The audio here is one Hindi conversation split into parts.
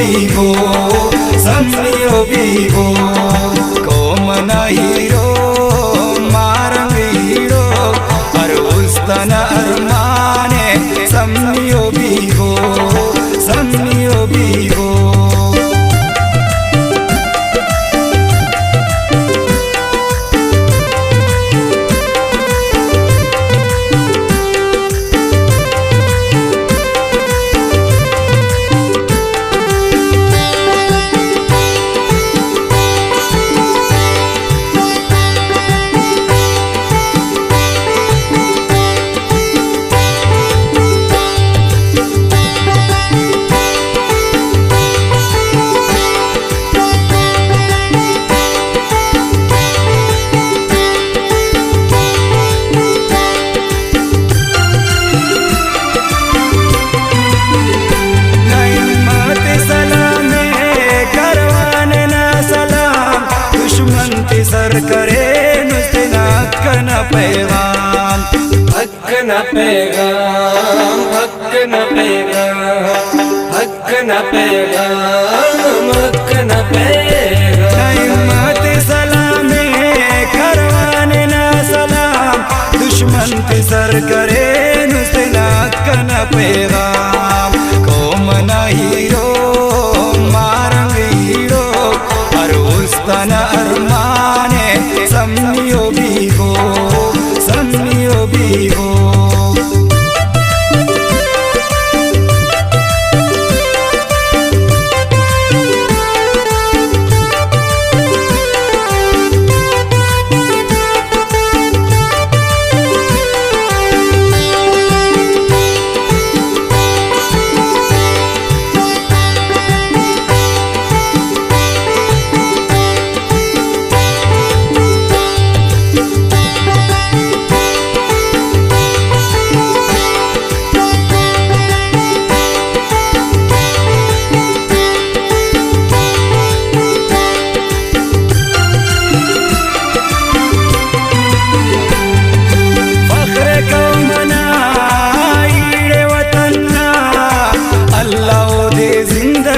बीगो समियो बीगो Komna hero Marang hero अरुस्तन Aramane समियो बीगो समियो बीगो sir करे नुस्तेना हक्कन पैगाम हक्कन पैगाम हक्कन पैगाम हक्कन पैगाम हक्कन पैगाम सलामे करवाने ना सलाम दुश्मन ते सर करे नुस्तेना हक्कन पैगाम कोमना हीरो मारंग हीरो अरुस्तन अरमाने समियो बीगो समियो बीगो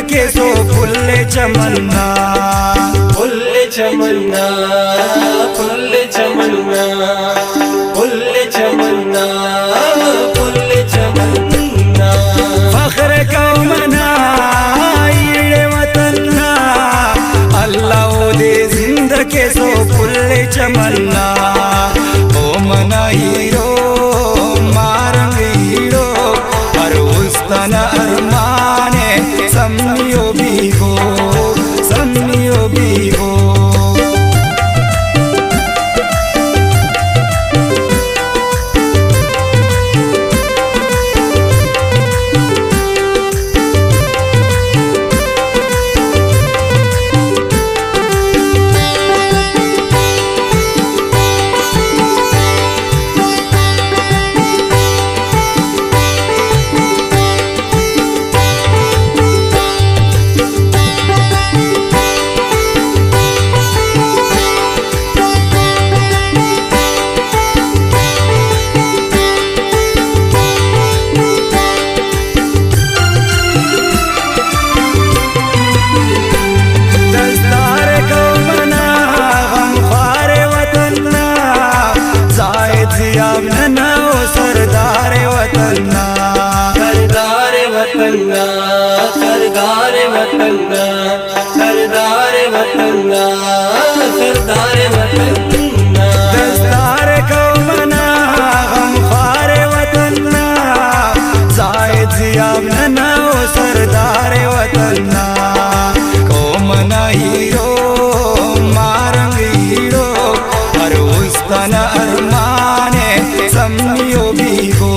के सो फुल्ले चमन्ना फुल्ले चमन्ना फुल्ले चमन्ना फुल्ले चमन्ना फुल्ले चमन्ना फख्र कौमना ईड़े वतन्ना अल्लाह दे जिंद के सो फुल्ले चमन्ना ओ मना हीरो मारंग हीरो अरुस्तन अरमाने समियो बीगो समियो बीगो सरदार वतन्ना सरदार वतन्ना सरदार वतन्ना सरदार वतन्ना सरदार वतन्ना दस्तार कौमना गमखार वतन्ना जायद जियाब नना सरदार वतन्ना कौमना हीरो मारंग हीरो अरुस्तन अरमाने समियो बीगो